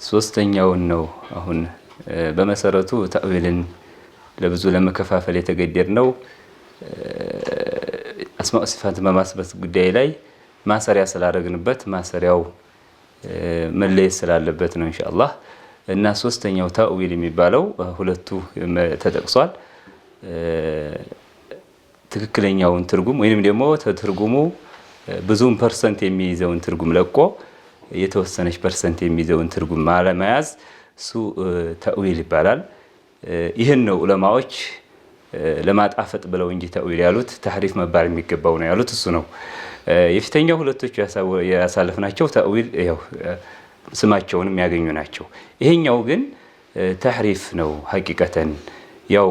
ሶስተኛውን ነው አሁን በመሰረቱ ተእዊልን ለብዙ ለመከፋፈል የተገደድነው አስማኡ ሲፋት በማስበት ጉዳይ ላይ ማሰሪያ ስላደረግንበት ማሰሪያው መለየት ስላለበት ነው ኢንሻአላህ። እና ሶስተኛው ተእዊል የሚባለው ሁለቱ ተጠቅሷል። ትክክለኛውን ትርጉም ወይንም ደግሞ ተትርጉሙ ብዙም ፐርሰንት የሚይዘውን ትርጉም ለቆ የተወሰነች ፐርሰንት የሚይዘውን ትርጉም ማለመያዝ እሱ ተእዊል ይባላል። ይህን ነው ዑለማዎች ለማጣፈጥ ብለው እንጂ ተእዊል ያሉት ተህሪፍ መባል የሚገባው ነው ያሉት እሱ ነው። የፊተኛው ሁለቶቹ ያሳለፍናቸው ተእዊል ያው ስማቸውንም ያገኙ ናቸው። ይሄኛው ግን ተህሪፍ ነው ሐቂቀተን ያው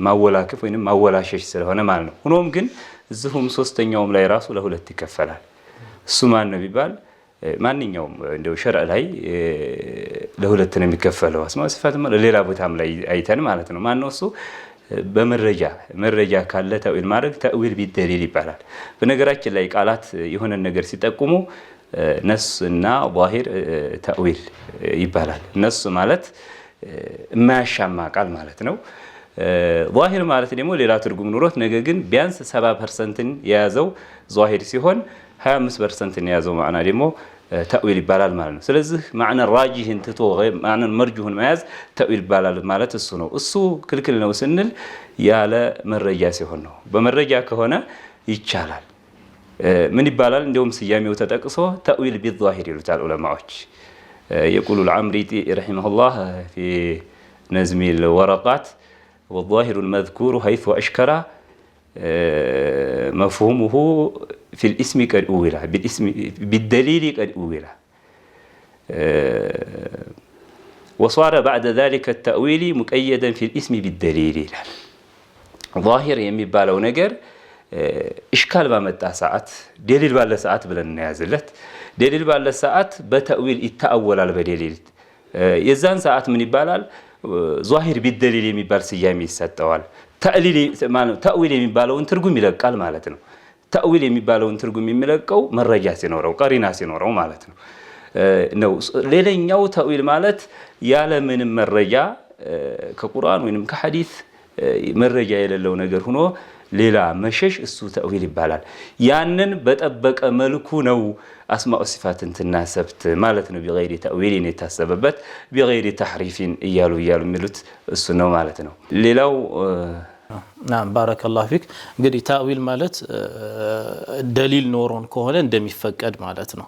ማወላከፍ ወይንም ማወላሸሽ ስለሆነ ማለት ነው። ሆኖም ግን እዚሁም ሶስተኛውም ላይ ራሱ ለሁለት ይከፈላል። እሱ ማን ነው ቢባል ማንኛውም እንደው ሸርዕ ላይ ለሁለት ነው የሚከፈለው። አስማኡ ሲፋት ሌላ ቦታም ላይ አይተን ማለት ነው። ማን ነው እሱ? በመረጃ ካለ ተእዊል ማድረግ ተእዊል ቢደሊል ይባላል። በነገራችን ላይ ቃላት የሆነ ነገር ሲጠቁሙ ነስ እና ዛሂር ተእዊል ይባላል። ነስ ማለት የማያሻማ ቃል ማለት ነው። ዛሂር ማለት ደግሞ ሌላ ትርጉም ኑሮት ነገር ግን ቢያንስ 70% የያዘው ዛሂር ሲሆን 25% የያዘው ማዕና ደግሞ ተእዊል ይባላል ማለት ነው። ስለዚህ ማዕና ራጂህን ትቶ ማዕና መርጁህን መያዝ ተእዊል ይባላል ማለት እሱ ነው። እሱ ክልክል ነው ስንል ያለ መረጃ ሲሆን ነው። በመረጃ ከሆነ ይቻላል። ምን ይባላል? እንደውም ስያሜው ተጠቅሶ ተእዊል ቢዛሂር ይሉታል ዑለማዎች። يقول العمريطي رحمه الله في نظم الورقات والظاهر المذكور حيث أشكر مفهومه في الاسم قد أول بالدليل قد أول وصار بعد ذلك التأويل مقيدا في الاسم بالدليل ظاهر የሚባለው ነገር إشكال بمتى ساعات دليل بالله ساعات بلن نازلت دليل بالله ساعات بتأويل يتأول على بدليل يزان ساعات من يبالال ظاهر بالدليل يبال سيامي يسطوال تأويل يبالون ترجم يلقال معناته تأويل يبالون ترجم يملقው መረጃ ሲኖረው ቀሪና ሲኖረው ማለት ነው ነው ሌላኛው ተእዊል ማለት ያለ ምንም መረጃ ከቁርአን ወይንም ከሐዲስ መረጃ የሌለው ነገር ሆኖ ሌላ መሸሽ እሱ ተእዊል ይባላል። ያንን በጠበቀ መልኩ ነው አስማኡ ሲፋትን ተናሰብት ማለት ነው። بغير تأويل የታሰበበት بغير تحريف እያሉ የሚሉት እሱ ነው ማለት ነው። ሌላው نعم بارك الله فيك እንግዲህ ተእዊል ማለት ደሊል ኖሮን ከሆነ እንደሚፈቀድ ማለት ነው።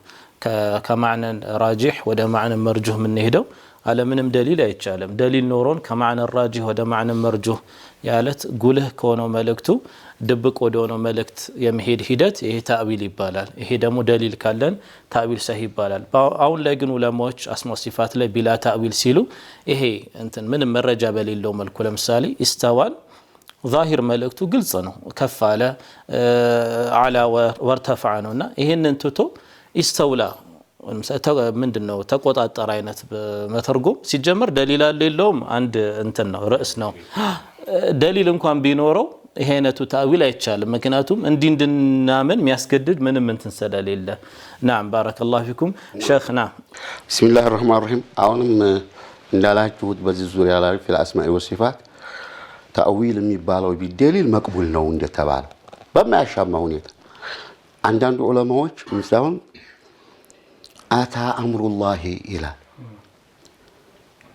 ከማዕና ራጂህ ወደ ማዕና መርጁህ ምን ሄደው على ምንም ደሊል አይቻለም። ደሊል ኖሮን ከማዕና ራጂህ ወደ ማዕና መርጁህ ያለት ጉልህ ከሆነው መልእክቱ ድብቅ ወደ ሆነው መልእክት የመሄድ ሂደት ይሄ ተእዊል ይባላል። ይሄ ደግሞ ደሊል ካለን ተእዊል ሰሂህ ይባላል። አሁን ላይ ግን ዑለማዎች አስማኡ ሲፋት ላይ ቢላ ተእዊል ሲሉ ይሄ እንትን ምንም መረጃ በሌለው መልኩ ለምሳሌ ኢስተዋል ዛሂር መልእክቱ ግልጽ ነው ከፍ አለ አላ ወርተፈዐ ነውና ይሄንን ትቶ ኢስተውላ ምንድነው ተቆጣጣር አይነት በመተርጎም ሲጀመር ደሊል አለለውም አንድ እንትን ነው ርዕስ ነው። ደሊል እንኳን ቢኖረው ይሄ አይነቱ ተእዊል አይቻልም። ምክንያቱም እንድናምን የሚያስገድድ ምንም እንትን ስለሌለ። نعم بارك الله فيكم شيخنا بسم الله الرحمن الرحيم አሁንም እንዳላችሁት በዚህ ዙሪያ ላይ في الاسماء والصفات ተእዊል የሚባለው ቢደሊል መቅቡል ነው እንደተባለ በማያሻማ ሁኔታ አንዳንድ ዑለማዎች ምሳሌ አታ አምሩላሂ ይላል።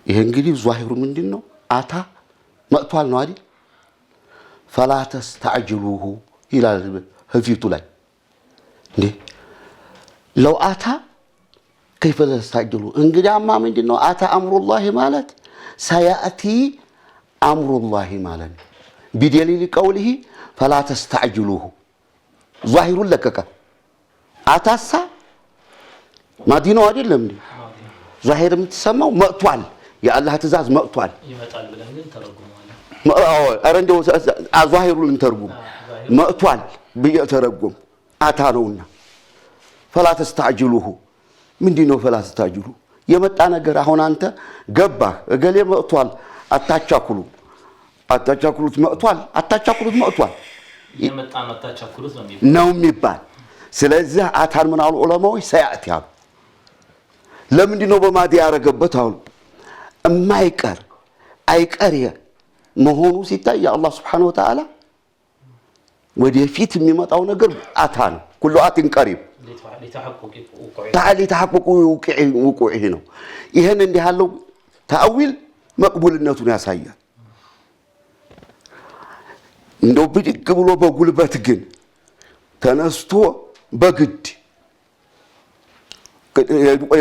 ይሄ እንግዲህ ዛሂሩ ምንድነው? አታ መጥቷል ነው አይደል? فلا تستعجلوه ይላል ህፊቱ ላይ እንዴ لو አታ كيف تستعجلوا እንግዲያማ ምንድነው? አታ አምሩላሂ ማለት سياتي አምሩላሂ ማለት بدليل قوله فلا تستعجلوه ظاهر لك አታሳ ማዲኖ አይደለም እንዴ? ዛሂር የምትሰማው መጥቷል የአላህ ትእዛዝ መጥቷል ይመጣል ብለን ግን ተረጉመዋል። አረንደው ዛሂሩን ተርጉም መጥቷል በየተረጉም አታ ነውና فلا تستعجلوه ምንድነው? فلا تستعجلوا የመጣ ነገር አሁን አንተ ገባ እገሌ መጥቷል አታቻኩሉት መጥቷል መጥቷል የመጣ አታቻኩሉት ነው የሚባል ስለዚህ አታን ምን አሉ ዑለማዎች ሰያት ያሉ ለምንድን ነው በማዲ ያረገበት አሁን የማይቀር አይቀር መሆኑ ሲታይ የአላህ Subhanahu Wa Ta'ala ወደፊት የሚመጣው ነገር አታ ነው كل آت قريب لتحقق وقوعه ነው ይሄን እንዲህ ያለው ተአዊል መቅቡልነቱን ያሳያል እንደው ብድግ ብሎ በጉልበት ግን ተነስቶ በግድ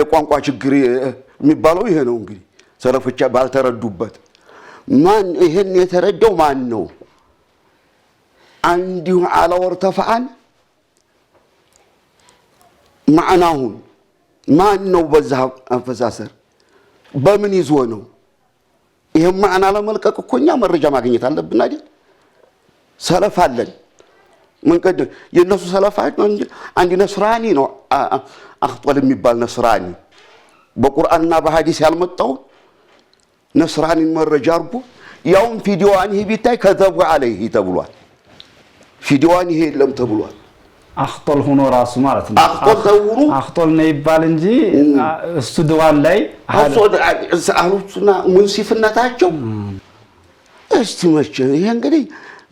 የቋንቋ ችግር የሚባለው ይሄ ነው እንግዲህ ሰለፎች ባልተረዱበት ማን ይሄን የተረዳው ማን ነው አንዲሁ على ورتفعان معناهن ማን ነው በዛ አፈሳሰር በምን ይዞ ነው ይሄ ማዕና ለመልቀቅ እኮኛ መረጃ ማግኘት አለብን አይደል ሰለፍ አለን ምን ቀድ የነሱ ሰለፋት አንድ ነስራኒ ነው አخطل የሚባል ነስራኒ በቁርአንና በሐዲስ ያልመጣው ነስራኒ መረጃ አርጎ ያውም ቪዲዮዋን ይሄ ቢታይ ከዘቡ عليه ተብሏል ቪዲዮዋን ይሄ የለም ተብሏል አخطل ሆኖ ራሱ ማለት ነው አخطل ነው ይባል እንጂ እሱ ድዋን ላይ አህሉና ሙንሲፍነታቸው እስቲመች ይሄ እንግዲህ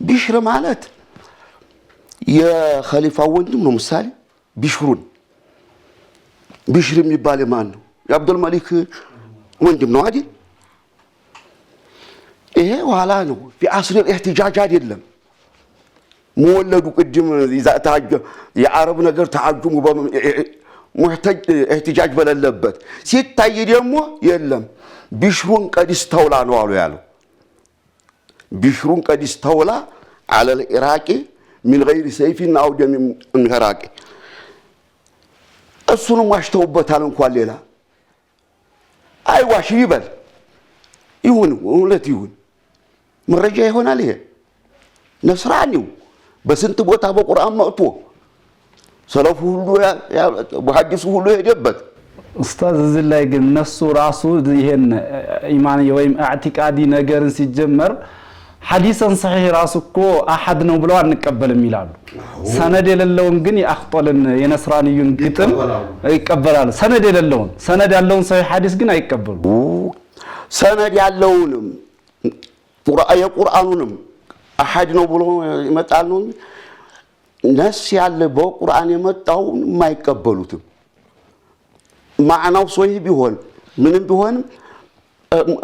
ቢሽር ማለት የኸሊፋ ወንድም ነው ምሳሌ ቢሽር የሚባል ማን ነው የአብዱል መሊክ ወንድም ነው አይደል ይሄ ኋላ ነው في عصر الاحتجاج አይደለም مولد قدم اذا تاج የአረብ ነገር ተዓጁሙ ሙህተጅ احتجاج በለለበት ሲታይ ደግሞ የለም ቢሽሩን ቀዲስ ተውላ ነው አሉ ያለው ቢሽሩን ቀዲስ ተውላ على العراق من غير سيف او دم العراق እሱንም ዋሽተውበታል እንኳን ሌላ አይዋሽ ይበል ይሁን ሁለት ይሁን መረጃ ይሆናል ይሄ ነስራኒው በስንት ቦታ በቁርአን መጥቶ ሰለፉ ሁሉ በሐዲሱ ሁሉ ሄደበት ኡስታዝ እዚህ ላይ ግን ነሱ ራሱ ይሄን ኢማን ወይም አዕቲቃዲ ነገርን ሲጀመር ሐዲስን صحيح ራሱኮ አሐድ ነው ብለው አንቀበልም ይላሉ ሰነድ የሌለውን ግን ያخطልን የነስራኒዩን ግጥም ይቀበላሉ ሰነድ የሌለውን ሰነድ ያለውን صحيح ሐዲስ ግን አይቀበሉ ሰነድ ያለውንም የቁርአኑንም አሐድ ነው ብሎ ይመጣል ነው ነስ ያለ በቁርአን የመጣው የማይቀበሉትም ማዕናው ሶሂህ ቢሆን ምንም ቢሆን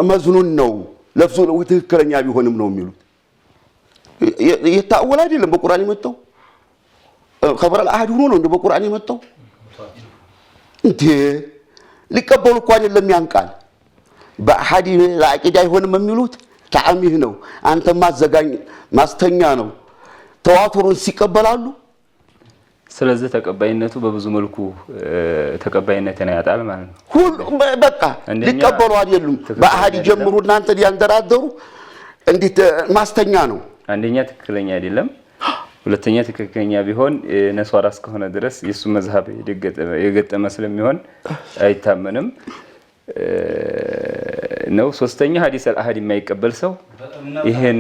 መዝኑን ነው ለፍዙ ነው ትክክለኛ ቢሆንም ነው የሚሉት የታወለ አይደለም በቁርአን የመጣው خبر الأحد ሆኖ ነው በቁርአን የመጣው እንዴ ሊቀበሉ እኮ አይደለም ያንቃል በአሐድ ለአቂዳ አይሆንም የሚሉት ታአሚህ ነው አንተ ማዘጋኝ ማስተኛ ነው ተዋቱሩን ሲቀበላሉ ስለዚህ ተቀባይነቱ በብዙ መልኩ ተቀባይነትን ያጣል ማለት ነው ሁሉ በቃ ሊቀበሉ አይደሉም በአሐድ ጀምሩ እናንተ ያንደራደሩ እንዴት ማስተኛ ነው አንደኛ ትክክለኛ አይደለም ሁለተኛ ትክክለኛ ቢሆን ነሷራ እስከሆነ ድረስ የሱ መዝሐብ የገጠመ ስለሚሆን አይታመንም ነው ሶስተኛ ሐዲስ አልአሐድ የማይቀበል ሰው ይሄን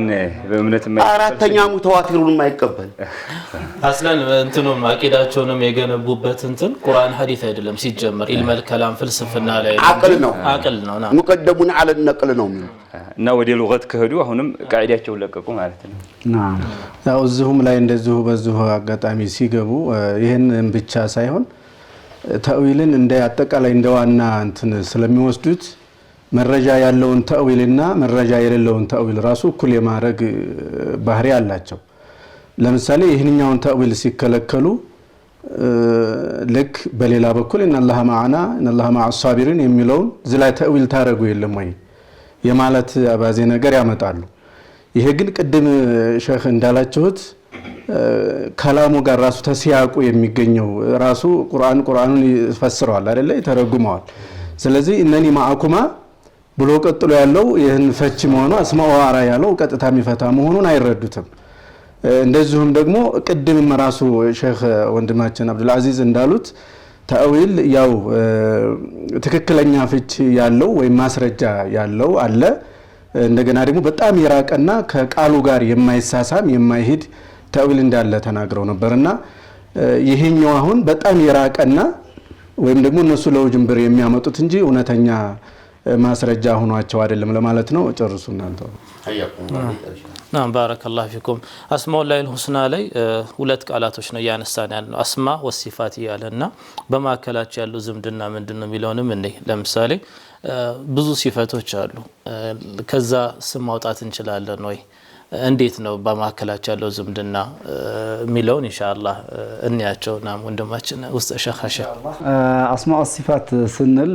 በእምነት የማይቀበል አራተኛ ሙተዋቲሩን የማይቀበል አስለን እንትኑም አቂዳቸውንም የገነቡበት እንትን ቁርአን ሐዲስ አይደለም ሲጀመር ኢልመል ከላም ፍልስፍና ላይ አቅል ነው ና ሙቀደሙን على النقل ነው እና ወደ ሉገት ከሄዱ አሁንም ቃዒዳቸውን ለቀቁ ማለት ነው ናም ያው እዚሁም ላይ እንደዚሁ በዚሁ አጋጣሚ ሲገቡ ይሄን ብቻ ሳይሆን ተአዊልን እንደ አጠቃላይ እንደ ዋና እንትን ስለሚወስዱት መረጃ ያለውን ተአዊልና መረጃ የሌለውን ተአዊል ራሱ እኩል የማድረግ ባህሪ አላቸው ለምሳሌ ይህንኛውን ተአዊል ሲከለከሉ ልክ በሌላ በኩል ኢነላህ ማዓና ኢነላህ ማዐ ሷቢሪን የሚለውን ዝላይ ተአዊል ታረጉ የለም ወይ የማለት አባዜ ነገር ያመጣሉ ይሄ ግን ቅድም ሼክ እንዳላችሁት ከላሙ ጋር ራሱ ተሲያቁ የሚገኘው ራሱ ቁርአኑን ይፈስረዋል አይደለ ይተረጉመዋል ስለዚህ እነኒ ማአኩማ ብሎ ቀጥሎ ያለው ይህን ፈቺ መሆኑ አስማው አራ ያለው ቀጥታ የሚፈታ መሆኑን አይረዱትም እንደዚሁም ደግሞ ቅድም ራሱ ሼክ ወንድማችን አብዱል አዚዝ እንዳሉት ተአዊል ያው ትክክለኛ ፍቺ ያለው ወይ ማስረጃ ያለው አለ እንደገና ደግሞ በጣም የራቀና ከቃሉ ጋር የማይሳሳም የማይሄድ ተአዊል እንዳለ ተናግረው ነበርና ይሄኛው አሁን በጣም የራቀና ወይም ደግሞ እነሱ ለውጅንብር የሚያመጡት እንጂ እውነተኛ ማስረጃ ሆኗቸው አይደለም ለማለት ነው። ጨርሱ እናንተ። ናም ባረከላሁ ፊኩም። አስማኡ ላሂል ሁስና ላይ ሁለት ቃላቶች ነው ያነሳን ያለው አስማ ወሲፋት ያለና በማከላቸው ያለው ዝምድና ምንድነው የሚለውንም እንዴ ለምሳሌ ብዙ ሲፈቶች አሉ። ከዛ ስም ማውጣት እንችላለን ወይ? እንዴት ነው በማከላቸው ያለው ዝምድና የሚለውን ኢንሻአላህ እንያቸውና ወንድማችን ውስጥ ሸኻሸ አስማኡ ወሲፋት ስንል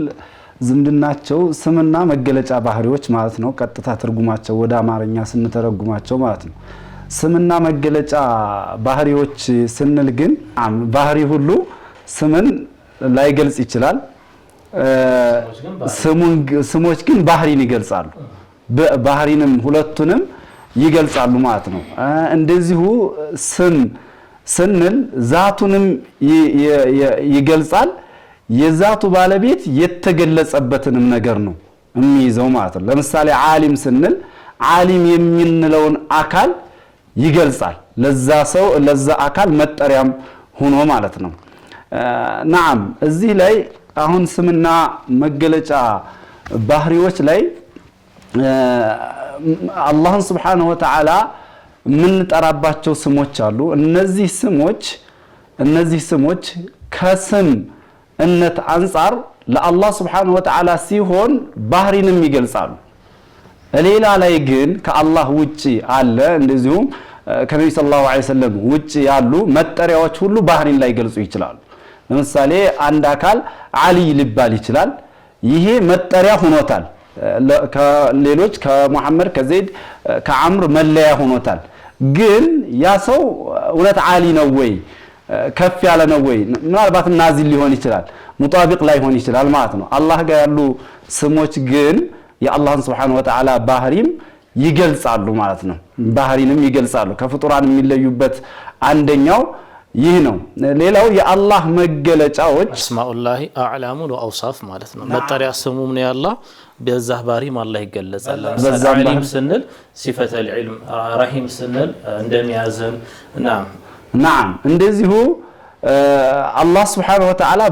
ዝምድናቸው ስምና መገለጫ ባህሪዎች ማለት ነው። ቀጥታ ትርጉማቸው ወደ አማርኛ ስንተረጉማቸው ማለት ነው። ስምና መገለጫ ባህሪዎች ስንል ግን ባህሪ ሁሉ ስምን ላይገልጽ ይችላል። ስሞች ግን ባህሪን ይገልጻሉ። ባህሪንም ሁለቱንም ይገልጻሉ ማለት ነው። እንደዚሁ ስም ስንል ዛቱንም ይገልጻል። የዛቱ ባለቤት የተገለጸበትንም ነገር ነው የሚይዘው ማለት ነው። ለምሳሌ ዓሊም ስንል ዓሊም የምንለውን አካል ይገልጻል። ለዛ ሰው ለዛ አካል መጠሪያም ሆኖ ማለት ነው። ናም እዚህ ላይ አሁን ስምና መገለጫ ባህሪዎች ላይ አላህን Subhanahu Wa Ta'ala ምን ጠራባቸው ስሞች አሉ። እነዚህ ስሞች ከስም እነት አንፃር ለአላህ Subhanahu Wa Ta'ala ሲሆን ባህሪንም ይገልጻሉ። ሌላ ላይ ግን ከአላህ ውጪ አለ እንደዚሁም ከነብዩ ሰለላሁ ዐለይሂ ወሰለም ውጪ ያሉ መጠሪያዎች ሁሉ ባህሪን ላይ ገልጹ ይችላሉ። ለምሳሌ አንድ አካል አሊ ሊባል ይችላል። ይሄ መጠሪያ ሆኖታል። ከሌሎች ከመሐመድ ከዘይድ ከአምር መለያ ሆኖታል። ግን ያ ሰው እውነት አሊ ነው ወይ ከፍ ያለ ነው ወይ? ምናልባት ናዚል ሊሆን ይችላል፣ ሙጣቢቅ ላይሆን ይችላል ማለት ነው። አላህ ጋር ያሉ ስሞች ግን የአላህን Subhanahu Wa Ta'ala ባህሪም ይገልጻሉ ማለት ነው። ባህሪንም ይገልጻሉ። ከፍጡራን የሚለዩበት አንደኛው ይህ ነው። ሌላው የአላህ መገለጫዎች አስማኡላሂ አዕላሙ ወአውሳፍ ማለት ነው። መጠሪያ ስሙም ነው ያላ በዛ ባህሪም አላህ ይገለጻል። ዓሊም ስንል ሲፈተል ዒልም፣ ረሂም ስንል እንደሚያዘን ናም እንደዚሁ አላህ Subhanahu Wa Ta'ala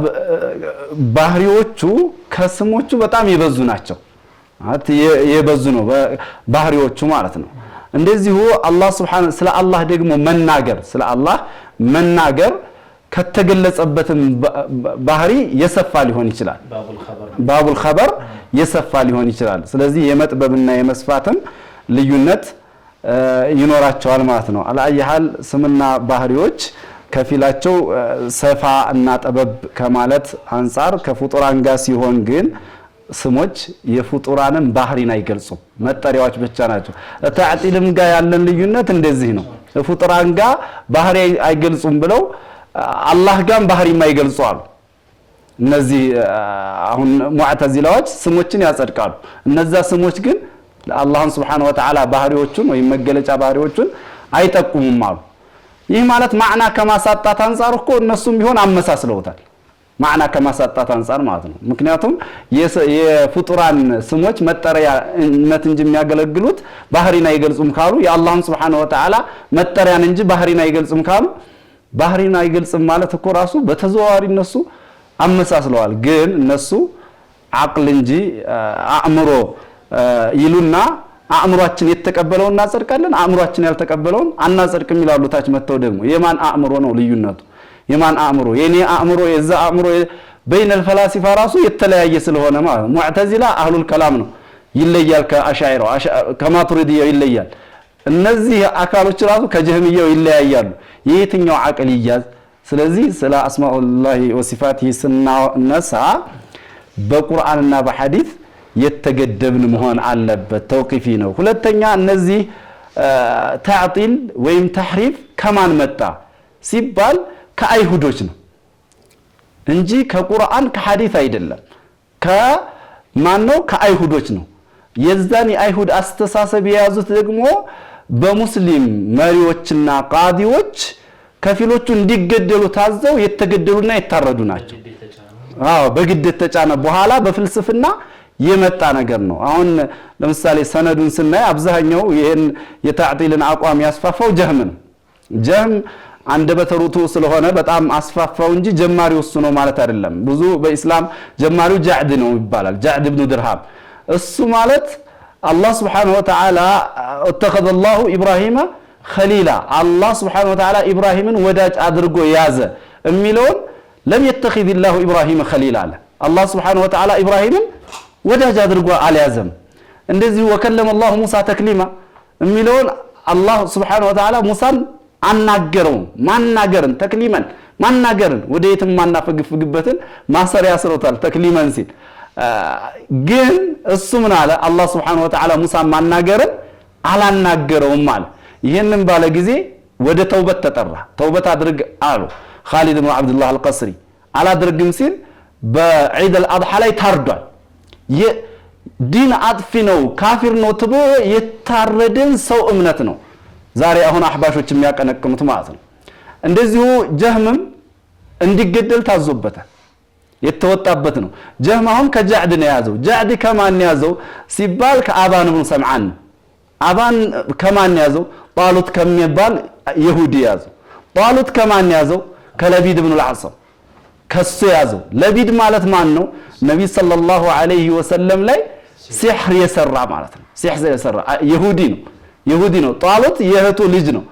ባህሪዎቹ ከስሞቹ በጣም የበዙ ናቸው። የበዙ ነው ባህሪዎቹ ማለት ነው። እንደዚሁ አላህ Subhanahu ስለ አላህ ደግሞ መናገር ከተገለጸበትም ባህሪ የሰፋ ሊሆን ይችላል። ባቡል ኸበር የሰፋ ሊሆን ይችላል። ስለዚህ የመጥበብና የመስፋትም ልዩነት ይኖራቸዋል ማለት ነው። አላየሃል ስምና ባህሪዎች ከፊላቸው ሰፋ እና ጠበብ ከማለት አንፃር ከፍጡራን ጋር ሲሆን ግን ስሞች የፍጡራንን ባህሪን አይገልጹም፣ መጠሪያዎች ብቻ ናቸው። ተዕጢልም ጋር ያለን ልዩነት እንደዚህ ነው። ፍጡራን ጋር ባህሪ አይገልጹም ብለው አላህ ጋር ባህሪ የማይገልጹ አሉ። እነዚህ አሁን ሙዕተዚላዎች ስሞችን ያጸድቃሉ። እነዛ ስሞች ግን አላህን Subhanahu Wa Ta'ala ባህሪዎቹን ወይ መገለጫ ባህሪዎቹን አይጠቁሙም አሉ። ይህ ማለት ማዕና ከማሳጣት አንፃር እኮ እነሱም ቢሆን አመሳስለውታል። ማዕና ከማሳጣት አንፃር ማለት ነው። ምክንያቱም የፍጡራን ስሞች መጠሪያነት እንጂ የሚያገለግሉት ባህሪን አይገልጹም ካሉ የአላህን Subhanahu Wa Ta'ala መጠሪያን እንጂ ባህሪን አይገልጹም ካሉ ባህሪን አይገልጽም ማለት እኮ ራሱ በተዘዋዋሪ እነሱ አመሳስለዋል። ግን እነሱ አቅል እንጂ አእምሮ ይሉና አእምሮአችን የተቀበለውን እናጸድቃለን፣ አእምሮአችን ያልተቀበለውን አናጸድቅም ይላሉ። ታች መተው ደግሞ የማን አእምሮ ነው ልዩነቱ? የማን አእምሮ? የኔ አእምሮ የዛ አእምሮ በይነል ፈላሲፋ ራሱ የተለያየ ስለሆነ ማለት ሙዕተዚላ አህሉል ከላም ነው፣ ይለያል። ከአሻዒራው ከማቱሪዲያው ይለያል። እነዚህ አካሎች ራሱ ከጀህሚያው ይለያያሉ። የየትኛው አቅል ይያዝ? ስለዚህ ስለ አስማኡላሂ ወሲፋቲሂ ስናነሳ በቁርአንና በሐዲስ የተገደብን መሆን አለበት። ተውቂፊ ነው። ሁለተኛ እነዚህ ተዕጢል ወይም ተሕሪፍ ከማን መጣ ሲባል ከአይሁዶች ነው እንጂ ከቁርአን ከሐዲስ አይደለም። ከማን ነው? ከአይሁዶች ነው። የዛን የአይሁድ አስተሳሰብ የያዙት ደግሞ በሙስሊም መሪዎችና ቃዲዎች ከፊሎቹ እንዲገደሉ ታዘው የተገደሉና የታረዱ ናቸው። በግድ ተጫነ በኋላ በፍልስፍና የመጣ ነገር ነው። አሁን ለምሳሌ ሰነዱን ስናይ አብዛኛው ይሄን የተዕጢልን አቋም ያስፋፋው ጀህም ነው። ጀህም አንደበተ ርቱዕ ስለሆነ በጣም አስፋፋው እንጂ ጀማሪው እሱ ነው ማለት አይደለም። ብዙ በእስላም ጀማሪው ጃዕድ ነው ይባላል። ጃዕድ ኢብኑ ድርሃም እሱ ማለት አላህ Subhanahu Wa Ta'ala اتخذ الله ابراهيم خليلا አላህ Subhanahu Wa Ta'ala ኢብራሂምን ወዳጅ አድርጎ ያዘ የሚለውን ለም يتخذ الله ابراهيم خليلا አለ። አላህ Subhanahu Wa Ta'ala ኢብራሂምን ወዳጅ አድርጎ አልያዘም። እንደዚህ ወከለመ الله موسى تكليما የሚለውን አላህ Subhanahu Wa Ta'ala ሙሳን አናገረው ማናገርን ተክሊመን ማናገርን ወደየትም ማናፈግፍግበትን ማሰሪያ ያስሮታል ተክሊመን ሲል ግን እሱ ምን አለ አላህ Subhanahu Wa Ta'ala ሙሳን ማናገርን አላናገረውም ማለት ይሄንን ባለ ጊዜ ወደ ተውበት ተጠራ ተውበት አድርግ አሉ ኻሊድ ኢብኑ አብዱላህ አልቀስሪ አላድርግም ሲል በዒድ አልአድሃ ላይ ታርዷል የዲን አጥፊ ነው ካፊር ነው ተብሎ የታረደን ሰው እምነት ነው ዛሬ አሁን አህባሾች የሚያቀነቅኑት ማለት ነው እንደዚሁ ጀህምም እንዲገደል ታዞበታል የተወጣበት ነው ጀህም አሁን ከጃዕድ ነው ያዘው ጃዕድ ከማን ያዘው ሲባል ከአባን ኢብኑ ሰምዓን አባን ከማን ያዘው ጣሉት ከሚባል ይሁዲ ያዘው ጣሉት ከማን ያዘው ከለቢድ ኢብኑ አልዓሰም ከሱ ያዘው ለቢድ ማለት ማን ነው ነብይ ሰለላሁ ዐለይሂ ወሰለም ላይ ሲህር የሰራ ማለት ነው ሲህር የሰራ ይሁዲ ነው ጣሉት የህቱ ልጅ ነው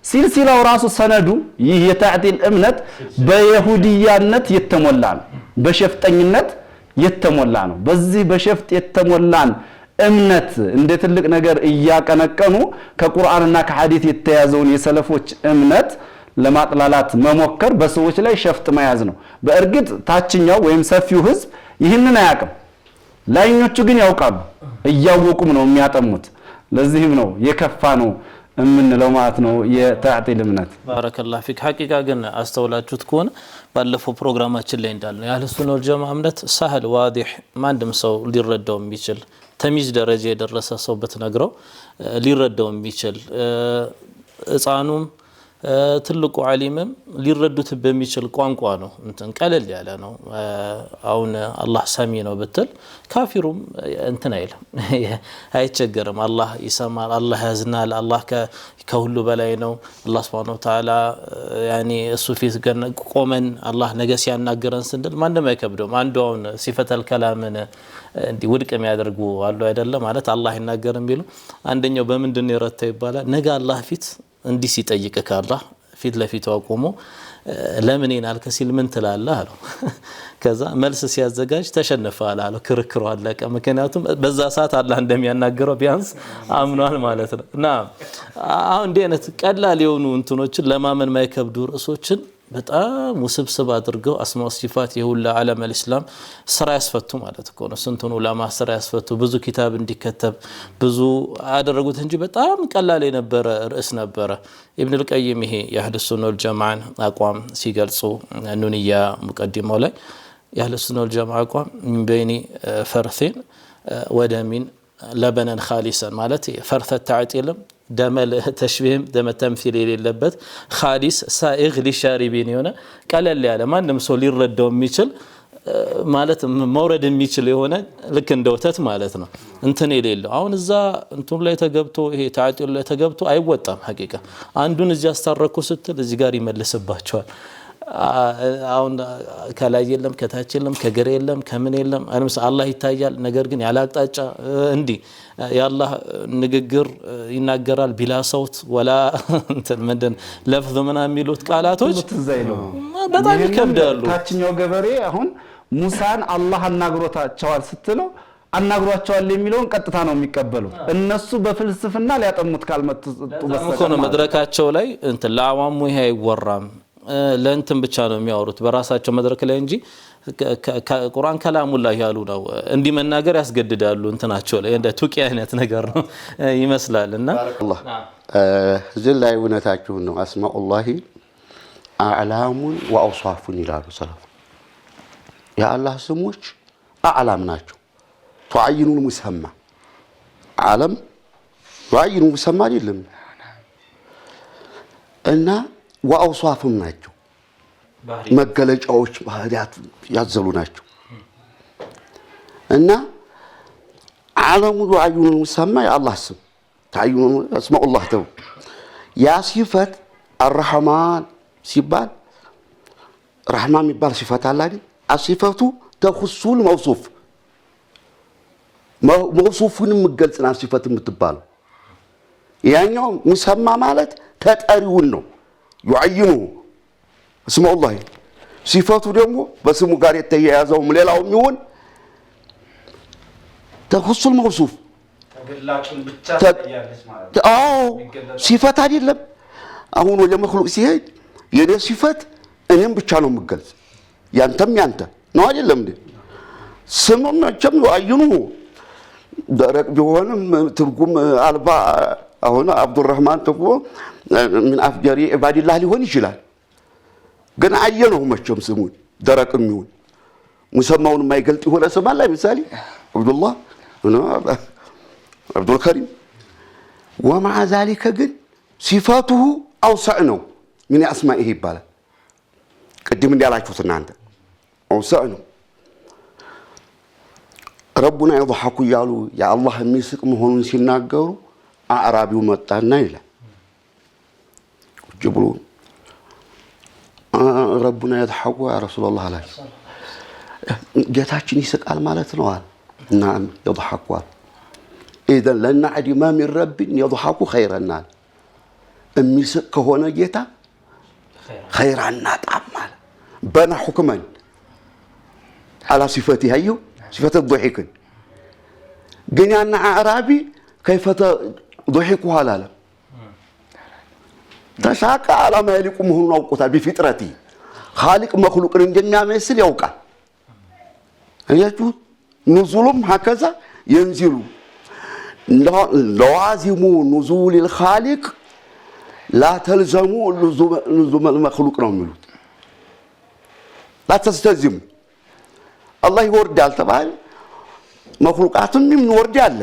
ሲልሲላው ራሱ ሰነዱ ይህ የታዕጢል እምነት በይሁዲያነት የተሞላ ነው በሸፍጠኝነት የተሞላ ነው በዚህ በሸፍጥ የተሞላን እምነት እንደ ትልቅ ነገር እያቀነቀኑ ከቁርአንና ከሐዲስ የተያዘውን የሰለፎች እምነት ለማጥላላት መሞከር በሰዎች ላይ ሸፍጥ መያዝ ነው በእርግጥ ታችኛው ወይም ሰፊው ህዝብ ይህንን አያውቅም ላይኞቹ ግን ያውቃሉ እያወቁም ነው የሚያጠሙት ለዚህም ነው የከፋ ነው እምንለው ማለት ነው የታዕጢል እምነት ባረከላሁ ፊክ ሐቂቃ ግን አስተውላችሁት ከሆነ ባለፈው ፕሮግራማችን ላይ እንዳልነው ያለ ሱና ወልጀማ እምነት ሰህል ዋዲህ ማንድም ሰው ሊረዳው የሚችል ተሚዝ ደረጃ የደረሰ ሰው በተነግረው ሊረዳው የሚችል ህፃኑም ትልቁ ዓሊምም ሊረዱት በሚችል ቋንቋ ነው እንትን ቀለል ያለ ነው አሁን አላህ ሰሚ ነው ብትል ካፊሩም እንትን አይልም አይቸገርም አላህ ይሰማል አላህ ያዝናል አላህ ከሁሉ በላይ ነው አላህ Subhanahu Wa Ta'ala ያኒ እሱ ፊት ቆመን አላህ ነገ ሲያናገረን ስንል ማንንም አይከብደውም አንዱ አሁን ሲፈተል ከላምን እንዲ ውድቅ የሚያደርጉ አሉ አይደለም ማለት አላህ ይናገርም ቢሉ አንደኛው በምንድነው የረተው ይባላል ነገ አላህ ፊት እንዲ ሲጠይቅ ካላህ ፊት ለፊቱ አቆሞ ለምን ይናልከ ሲል ምን ትላለህ አለው ከዛ መልስ ሲያዘጋጅ ተሸነፈ አለው ክርክሩ አለቀ ምክንያቱም በዛ ሰዓት አላህ እንደሚያናገረው ቢያንስ አምኗል ማለት ነው እና አሁን እንደ አይነት ቀላል የሆኑ እንትኖችን ለማመን ማይከብዱ ርዕሶችን በጣም ውስብስብ አድርገው አስማው ሲፋት የሁላ ዓለም الاسلام ስራ ያስፈቱ ማለት እኮ ነው ስንቱን ዑለማ ስራ ያስፈቱ ብዙ ኪታብ እንዲከተብ ብዙ አደረጉት እንጂ በጣም ቀላል የነበረ ርዕስ ነበረ ኢብኑ አልቀይም ይሄ የአህለ ሱና ወልጀማዓን አቋም ሲገልጹ ኑንያ ሙቀዲማው ላይ የአህለ ሱና ወልጀማዓ አቋም ምን በይኒ ፈርثን ወደሚን ለበነን ኻሊሰን ማለት ፈርث التعطيل ደመል ተሽቢህም ደመ ተምሲል የሌለበት ኻሊስ ሳኢግ ሊሻሪቢን የሆነ ቀለል ያለ ማንም ሰው ሊረዳው የሚችል ማለት መውረድ የሚችል የሆነ ልክ እንደ ወተት ማለት ነው እንትን የሌለው አሁን እዛ እንትን ላይ ተገብቶ ይሄ ታዕጢል ላይ ተገብቶ አይወጣም ሐቂቃ አንዱን እዚህ አስተረኩ ስትል እዚህ ጋር ይመልስባቸዋል አሁን ከላይ የለም ከታች የለም ከግራ የለም ከምን የለም አለምስ አላህ ይታያል ነገር ግን ያላቅጣጫ እንዲ ያላህ ንግግር ይናገራል ቢላ ሰውት ወላ እንትን ምንድን ለፍዝ ምናምን የሚሉት ቃላቶች በጣም ይከብዳሉ ታችኛው ገበሬ አሁን ሙሳን አላህ አናግሮታቸዋል ስትለው አናግሯቸዋል የሚለውን ቀጥታ ነው የሚቀበሉት እነሱ በፍልስፍና ሊያጠሙት ካልመጡ በስተቀር መድረካቸው ላይ እንትን ለአዋሙ ይሄ አይወራም ለእንትን ብቻ ነው የሚያወሩት በራሳቸው መድረክ ላይ እንጂ ቁርአን ከላሙላህ ያሉ ነው እንዲ መናገር ያስገድዳሉ እንትናቸው ላይ እንደ ቱቂ አይነት ነገር ነው ይመስላልና ባረከላህ እዚህ ላይ እውነታችሁ ነው አስማኡላሂ አዕላሙን ወአውሳፉን ይላሉ ሰለፍ የአላህ ስሞች አዕላም ናቸው ተዓይኑን ሙሰማ ዓለም ተዓይኑ ሙሰማ አይደለም እና ወአውሳፍም ናቸው መገለጫዎች ባህሪያት ያዘሉ ናቸው እና ዓለሙ ተዓይኑ ሙሰማ የአላህ ስም ተዓይኑ አስማኡላህ ተው ያ ሲፈት الرحمن ሲባል ረህማ የሚባል ሲፈት አለ አይደል? አሲፈቱ ተኹሱል መውሱፍ መውሱፉን የምትገልጽና ሲፈት የምትባለው ያኛው ሙሰማ ማለት ተጠሪውን ነው يعينه اسم الله صفاته ደግሞ በስሙ ጋር የተያያዘው ሌላው የሚሆን ተخص الموصوف ተገላጭን ብቻ ታያለች ማለት ነው። አዎ ሲፈት አይደለም። አሁን ወደ መخلوق ሲሄድ የኔ ሲፈት እኔም ብቻ ነው የምገልጽ ያንተም ያንተ ነው አይደለም እንዴ? ስሙም መቼም يعينه ደረቅ ቢሆንም ትርጉም አልባ አሁን አብዱራህማን ተቆ ምን አፍጀሪ ኢባዲላህ ሊሆን ይችላል። ግን አየነው መቼም ስሙን ደረቅም ይሁን ሙሰማውን የማይገልጥ ይሆነ ስም አለ። ለምሳሌ አብዱላህ እና አብዱል ከሪም ومع ذلك ግን صفاته اوسع ነው ምን اسمائه ይባላል። ቅድም እንዳላችሁት እናንተ اوسع ነው። ربنا يضحك ያሉ ያ አላህ የሚስቅ መሆኑን ሲናገሩ አዕራቢው መጣና ይላል جبرون ربنا يضحك يا رسول الله عليه جاتاችን ይስቃል ማለት ነው አለ نعم يضحك اذا لن نعدم من رب يضحك خيرنا የሚስቅ ከሆነ ጌታ خيرنا طعم بنا حكما على صفته هيو صفه الضحك ግን ያን አዕራቢ كيف ضحكوا ላለ ተሳካ አላማ ይልቁ መሆኑን አውቆታል። በፍጥረቲ خالق مخلوقን እንደሚያመስል ያውቃል። አያችሁ نزولهم هكذا ينزل لوازم نزول الخالق لا تلزم لزوم المخلوق ነው የሚሉት لا تستلزم الله ይወርዳል ተባለ مخلوقاتም ይወርዳል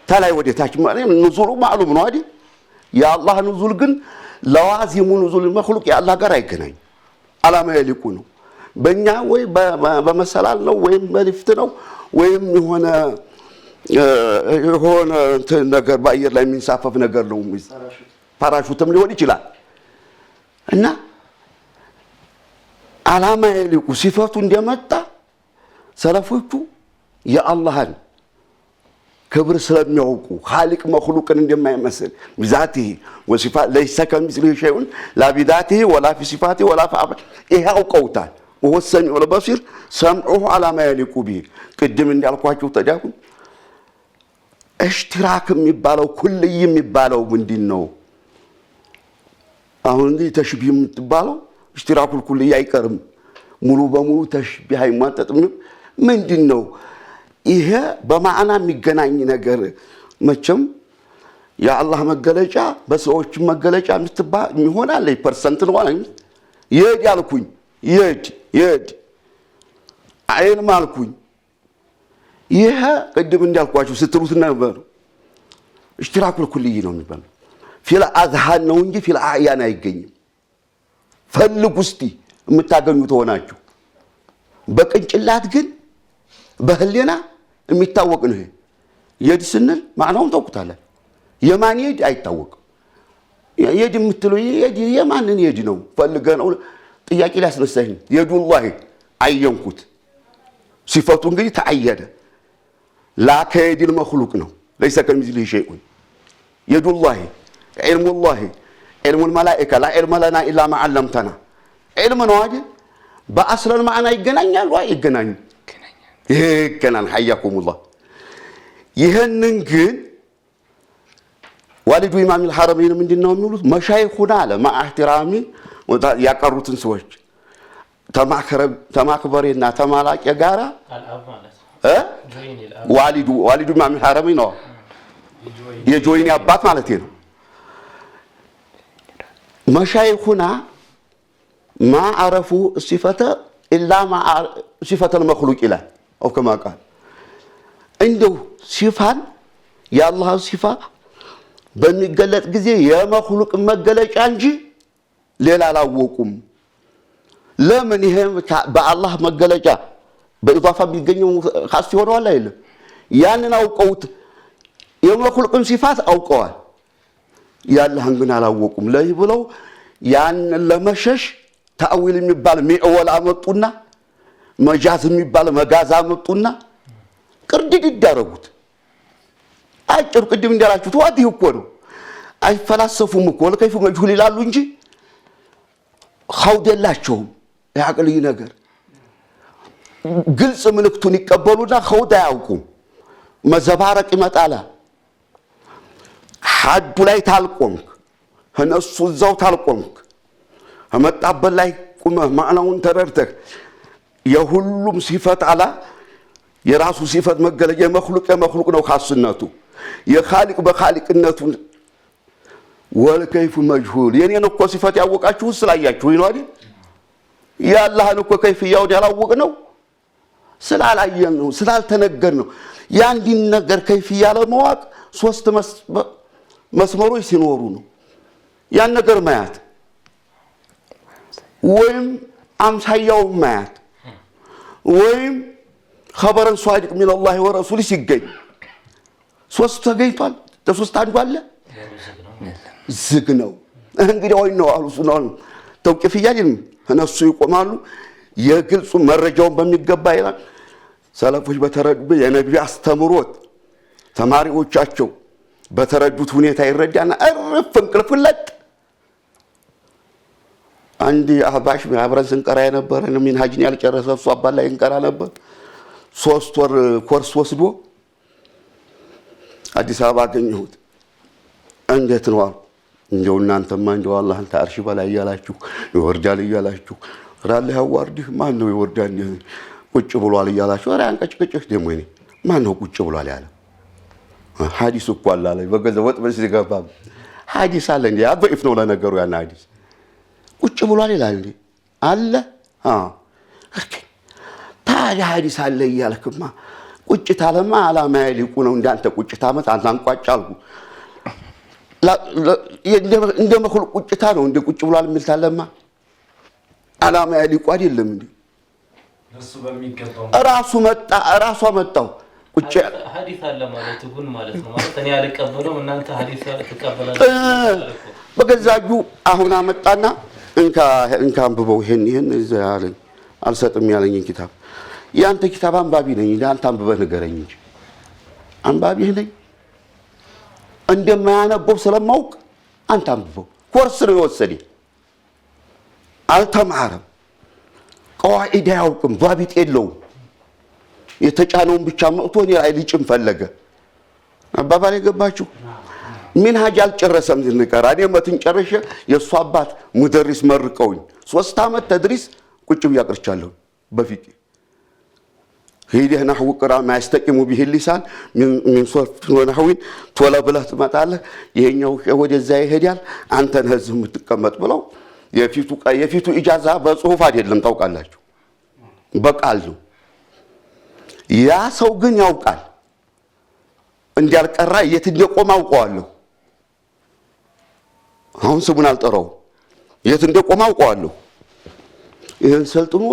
ታላይ ወደታች ማለት نزول معلوم ነው አይደል? ያ አላህ نزول ግን لوازم نزول المخلوق يا الله ጋር አይገናኝ አላማ ይልቁ ነው። በእኛ ወይ በመሰላል ነው ወይም በሊፍት ነው ወይም የሆነ ነገር በአየር ላይ የሚንሳፈፍ ነገር ነው ፓራሹትም ሊሆን ይችላል። እና አላማ ይልቁ ሲፈቱ እንደመጣ ሰለፎቹ የአላህን ክብር ስለሚያውቁ خالق مخلوقን እንደማይመስል بذاته وصفات ليس كمثله شيء لا بذاته ولا في صفاته ولا في افعاله ይሄ አውቀውታል። وهو السميع البصير سمعه على ما يليق به ቅድም እንዳልኳችሁ ተዳኩ اشتراك የሚባለው ኩልይ የሚባለው ምንድነው? አሁን እንግዲህ ተሽቢህ የምትባለው اشتراك الكلي አይቀርም ሙሉ በሙሉ ተሽቢህ አይማጠጥም ምንድነው? ይሄ በማዕና የሚገናኝ ነገር መቼም የአላህ መገለጫ በሰዎች መገለጫ ምትባል ይሆናል ፐርሰንት ነው አይደል? ይሄድ ያልኩኝ ይሄድ አይን ማልኩኝ ይሄ ቅድም እንዳልኳችሁ ስትሉት ነበር اشتراك الكلي ነው የሚባለው ፊል አዝሃን ነው እንጂ ፊል አዕያን አይገኝም። ፈልጉ እስቲ የምታገኙት ሆናችሁ በቅንጭላት ግን በህሊና የሚታወቅ ነው። የድ ስንል ማዕናውን ታውቁታላችሁ። የማን የድ አይታወቅም። የድ የምትለው የድ የማንን የድ ነው ፈልገ ነው ጥያቄ ሊያስነሳኝ የዱላህ አየንኩት ሲፈቱ እንግዲህ ተአየደ ላከ የድል መخلوق ነው ليس كمثله شيء يدullah علم الله علم الملائكه لا علم لنا الا ما علمتنا علم ነው አይደል? በአስለን ማዕና ይገናኛል ወይ ይገናኝ ይከናን حياكم الله ይሄንን ግን والد امام الحرمين ምንድነው የሚሉት መሻይኹና አለ ማህተራሚ ያቀሩትን ሰዎች ተማክበሬና ተማላቂ ጋራ والد امام الحرمين ነው የጆይኒ አባት ማለት ነው። መሻይኹና ما عرفوا الصفه الا ما صفه المخلوق ይላል او كما قال እንደው ሲፋን የአላህ ሲፋ በሚገለጥ ጊዜ የመخلوق መገለጫ እንጂ ሌላ አላወቁም። ለምን ይሄ በአላህ መገለጫ በኢዳፋ ቢገኘው خاص ይሆናል አይደል? ያንን አውቀውት የመخلوقን ሲፋት አውቀዋል። ያላህን ግን አላወቁም። ለይ ብለው ያን ለመሸሽ ተአዊል የሚባል ሚዕወል አመጡና መጃዝ የሚባል መጋዝ አመጡና ቅርድድ ይዳረጉት አጭር ቅድም እንዳላችሁት ዋዲህ እኮ ነው አይፈላሰፉም እኮ ለከይፉ መጅሁል ይላሉ እንጂ ኸውደላቸውም ያቅልይ ነገር ግልጽ ምልክቱን ይቀበሉና ኸውዳ ያውቁም መዘባረቅ ይመጣላ ሐዱ ላይ ታልቆምክ እነሱ እዛው ታልቆምክ መጣበል ላይ ቁመህ ማዕናውን ተረድተህ የሁሉም ሲፈት አላ የራሱ ሲፈት መገለጫ የመخلوቅ ነው ኻስነቱ የኻሊቅ በኻሊቅነቱ ወልከይፉ መጅሁል የኔን እኮ ሲፈት ያወቃችሁ ስላያችሁ ነው አይደል ያላህን እኮ ከይፍያው ያላወቅ ነው ስላላየን ነው ስላልተነገር ነው ያንዲን ነገር ከይፍያ ለማወቅ ሶስት መስመሮች ሲኖሩ ነው ያን ነገር ማያት ወይም አምሳያው ማያት ወይም خبر صادق من الله ورسوله ሲገኝ ሶስት ተገኝቷል ተሶስት አንዱ አለ ዝግ ነው እንግዲህ ወይ ነው አሉ ሱናን ተውቂፍያ አይደል እነሱ ይቆማሉ የግልጹ መረጃውን በሚገባ ይላል ሰለፎች በተረዱ የነብዩ አስተምሮት ተማሪዎቻቸው በተረዱት ሁኔታ ይረዳና እርፍ እንቅልፍለት አንዲ አባሽ አብረን ስንቀራ የነበረ ምን ሀጅን ያልጨረሰ እሱ አባል ላይ እንቀራ ነበር 3 ወር ኮርስ ወስዶ አዲስ አበባ አገኘሁት እንዴት ነው እንደው እናንተማ እንደው አላህን ታርሽ በላይ ያላችሁ ይወርዳል ይያላችሁ ራልህ አዋርድህ ማን ነው ይወርዳል ቁጭ ብሏል ይያላችሁ ኧረ አንቀጭቅጭህ ደሞ እኔ ማን ነው ቁጭ ብሏል ያለ ሐዲስ እኮ አለ በገዛ ወጥበስ ይገባ ሐዲስ አለ እንዴ አበይፍ ነው ለነገሩ ያን ሐዲስ ቁጭ ብሏል ይላል እንዴ አለ ታዲያ ሐዲስ አለ ይያልክማ ቁጭ ታለማ አላማ ይልቁ ነው እንዳንተ ቁጭ ታመት አንቋጫልኩ እንደ መخلوቅ ቁጭታ ነው እንደ ቁጭ ብሏል ምልታለማ አላማ ይልቁ አይደለም እንዴ እሱ በሚገባው ራሱ መጣው ቁጭ ሐዲስ አለ ማለት ይሁን ማለት ነው ማለት እኔ አልቀበለው እናንተ ሐዲስ ተቀበላችሁ በገዛጁ አሁን አመጣና እንካ አንብበው ይሄን ያለኝ አልሰጥም ያለኝ ኪታብ ያንተ ኪታብ አንባቢ ነኝ እንዳንተ አንብበህ ንገረኝ እንጂ አንባቢ ነኝ እንደማያነበው ስለማውቅ አንተ አንብበው ኮርስ ነው የወሰደ አልተማረም ቀዋኢዳ ያውቅም ضابط የለውም የተጫነውን ብቻ መጥቶ እኔ ላይ ልጭም ፈለገ አባባል የገባችሁ ምን ሀጅ አልጨረሰም ዝንቀራ እኔ መትን ጨረሸ የሱ አባት ሙደሪስ መርቀውኝ 3 አመት ተድሪስ ቁጭ ብያቀርቻለሁ በፊት هيدي نحو قراء ما يستقيم به اللسان من صرف ونحوين تولا بلا تمطاله يهኛው ወደ ዛ ይሄዳል አንተ ነህዝም ተቀመጥ ብለው የፊቱ ኢጃዛ በጽሁፍ አይደለም ታውቃላችሁ በቃል ነው ያ ሰው ግን ያውቃል እንዲያልቀራ የት እንደቆመ አውቀዋለሁ አሁን ስሙን አልጠራው የት እንደቆመ አውቀዋለሁ ይሄን ሰልጥሞ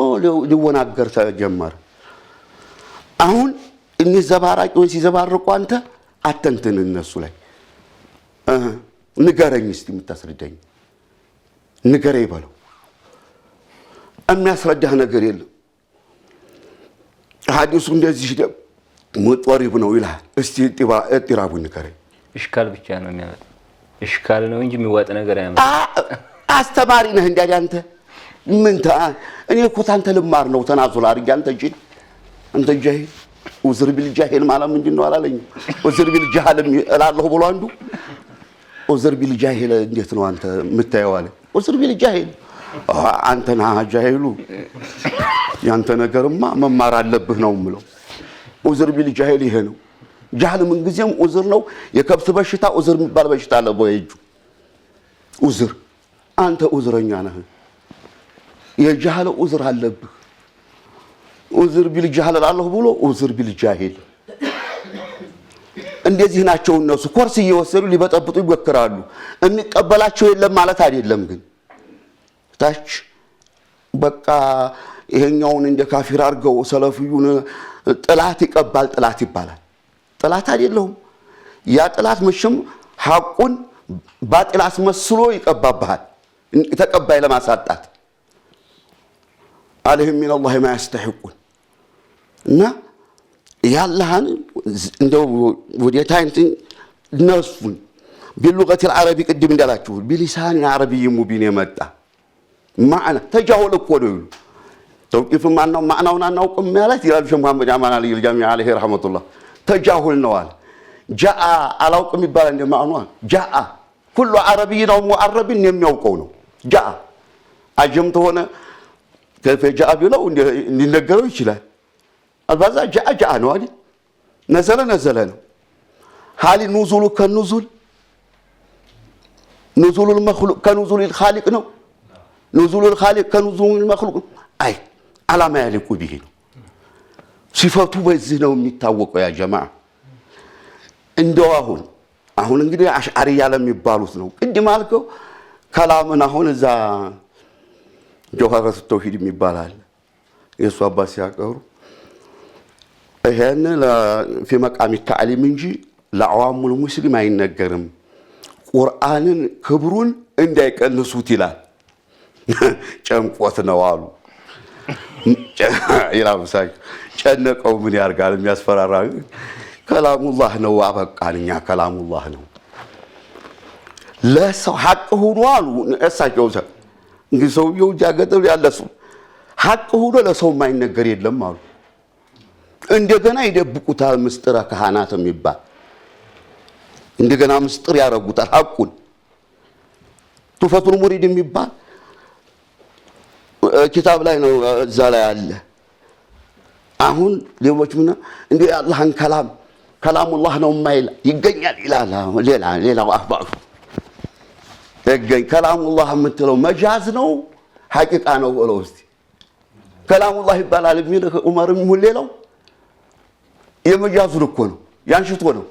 ሊወናገር ተጀመረ አሁን እነዚህ ዘባራቂዎች ሲዘባርቁ አንተ አተንተን እነሱ ላይ ንገረኝ እስቲ የምታስረዳኝ ንገረኝ ባለው የሚያስረዳህ ነገር የለም ሐዲሱ እንደዚህ ሙጠሪብ ነው ይላል እስቲ እጥራቡ ንገረኝ እሽካል ብቻ ነው የሚያመጣ እሽካል ነው እንጂ የሚዋጥ ነገር አያመጣ አስተማሪ ነህ እንዴ አንተ ምን እኔ እኮ ታንተ ልማር ነው ተናዙል አርግ አንተ ጃሂል ወዝር ቢልጃሂል ማለት ምንድነው አላለኝ ወዝር ቢልጃሂል እላለሁ ብሎ አንዱ ወዝር ቢልጃሂል እንዴት ነው አንተ የምታየው አለ ወዝር ቢልጃሂል አንተና ጃሂሉ ያንተ ነገርማ መማር አለብህ ነው ምለው ወዝር ቢልጃሂል ይሄ ነው ጃሂል ምን ጊዜም ወዝር ነው የከብት በሽታ ወዝር የሚባል በሽታ አለ በእጁ ወዝር አንተ ወዝረኛ ነህ የጃሂል ወዝር አለብህ ወዝር ቢልጃሂል አላህ ብሎ ወዝር ቢልጃሂል እንደዚህ ናቸው እነሱ ኮርስ እየወሰዱ ሊበጠብጡ ይወክራሉ እንቀበላቸው የለም ማለት አይደለም ግን ታች በቃ ይሄኛውን እንደ ካፊር አርገው ሰለፊዩን ጥላት ይቀባል ጥላት ይባላል ጥላት አይደለም ያ ጥላት መሽም ሐቁን ባጥላስ መስሎ ይቀባባል ተቀባይ ለማሳጣት عليهم من الله ما يستحقون እና ያላህን እንደው ወዲያታን ነስፉን باللغه العربيه قدم እንዳላችሁ بلسان عربي مبين የመጣ معنى تجاهل እኮ ነው توقيف معناውን አናውቅም ማለት ይላል ሸህ መሐመድ አማን አሊ الجامع عليه رحمه الله تجاهل ነው አለ جاء አላውቅም ይባላል እንደ ማዕኗ جاء كل عربي ነው معرب የሚያውቀው ነው جاء አጀምት ሆነ كيف جاء بيلو እንዲነገረው ይችላል البازا جاء ነው አይደል نزل ነው حال نزول كنزول نزول المخلوق كنزول الخالق ነው نزول الخالق كنزول المخلوق አይ አላማ ያልቁ ቢሄ ነው ሲፈቱ በዚህ ነው የሚታወቀው ያ ጀማዓ እንደው አሁን እንግዲህ አሽዓሪያ ለሚባሉት ነው ቅድም አልከው ከላምን አሁን እዛ ጀውሃረቱ ተውሂድ የሚባላል የሱ አባስ ያቀሩ ይሄን في مقام التعليم እንጂ ለዓዋሙ ሙስሊም አይነገርም ቁርአንን ክብሩን እንዳይቀንሱት ይላል ጨንቆት ነው አሉ ይላምሳይ ጨነቀው ምን ያርጋል የሚያስፈራራ ከላሙላህ ነው አበቃልኛ ከላሙላህ ነው ለሰው ሐቅ ሆኖ አሉ እሳቸው እንግዲህ ሰውየው ጃገተው ያለሱ ሐቅ ሆኖ ለሰው ማይነገር የለም አሉ እንደገና ይደብቁታል ምስጥራ ካህናት የሚባል እንደገና ምስጥር ያረጉታል ሐቁን ቱፈቱል ሙሪድ የሚባል ኪታብ ላይ ነው እዛ ላይ አለ አሁን ሌሎች ምን እንደ አላህን ከላሙላህ ነው ማይል ይገኛል ይላል ሌላው አህባሩ ከላሙላህ የምትለው መጃዝ ነው ሐቂቃ ነው ብለው እስቲ ከላሙላህ ይባላል የሚል ዑመርም ይሁን ሌላው የመጃዙ እኮ ነው ያንሽቶ ነው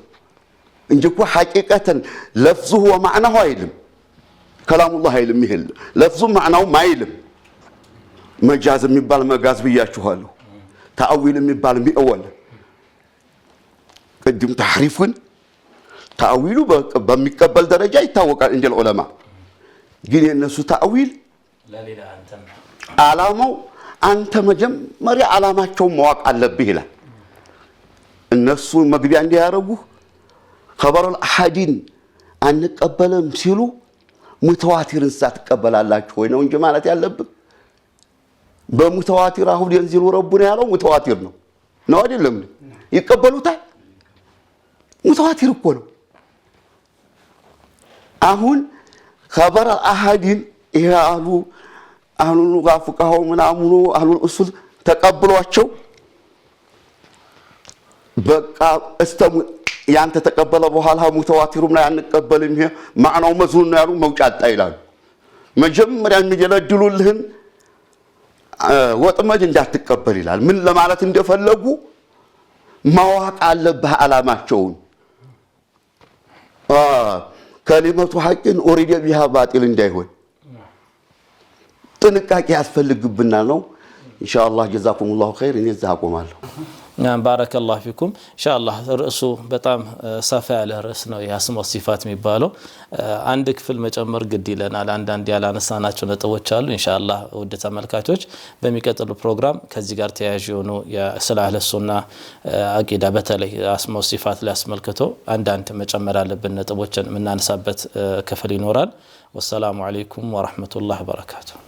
እንጂ እኮ ሐቂቀተን ለፍዙሁ ወማዕናሁ አይልም ከላሙላህ አይልም ይሄል ለፍዙ ማዕናው ማይልም መጃዝ የሚባል መጋዝ ብያችኋለሁ ተአዊል የሚባል ሚአወል ቅድም ተሕሪፍን ተአዊሉ በሚቀበል ደረጃ ይታወቃል እንደ ዑለማ ግን የነሱ ተአዊል ለሌላ አንተም ዓላማው አንተ መጀመሪያ ዓላማቸው ማወቅ አለብህ ይላል እነሱ መግቢያ እንዲያረጉ خبر الأحادين አንቀበለም ሲሉ ሙተዋቲርን ሳትቀበላላችሁ ወይ ነው እንጂ ማለት ያለብህ በሙተዋቲር አሁን ينزل ربنا ያለው ሙተዋቲር ነው አይደለም ይቀበሉታል ሙተዋቲር እኮ ነው አሁን خبر الأحادين ይያሉ አሁን ጋፍቃው ምናምኑ አሁን እሱል ተቀበሏቸው በቃ እስተሙ ያንተ ተቀበለ በኋላ ሙተዋቲሩም ላይ አንቀበልም ይሄ ማዕናው መዝሙር ነው ያሉ መውጫጣ ይላሉ መጀመሪያ የሚጀለድሉልህን ወጥመድ እንዳትቀበል ይላል ምን ለማለት እንደፈለጉ ማዋቅ አለብህ ዓላማቸውን ከሊመቱ ሐቅን ኦሪዲ ቢሃ ባጢል እንዳይሆን ጥንቃቄ ያስፈልግብናል ነው ኢንሻአላህ ጀዛኩሙላሁ ኸይር እኔ እዛ አቆማለሁ ባረከላሁ ፊኩም ኢንሻአላህ ርዕሱ በጣም ሰፋ ያለ ርዕስ ነው የአስማ ወሲፋት የሚባለው አንድ ክፍል መጨመር ግድ ይለናል አንድ ያላነሳናቸው ነጥቦች አሉ ኢንሻአላህ ወደ ተመልካቾች በሚቀጥለው ፕሮግራም ከዚህ ጋር ተያያዥ የሆኑ የስለ አህለ ሱና አቂዳ በተለይ አስማ ወሲፋት ላይ አስመልክቶ አንድ መጨመር ያለብን ነጥቦችን እናነሳበት ክፍል ይኖራል ወሰላሙ አለይኩም ወራህመቱላሂ ወበረካቱሁ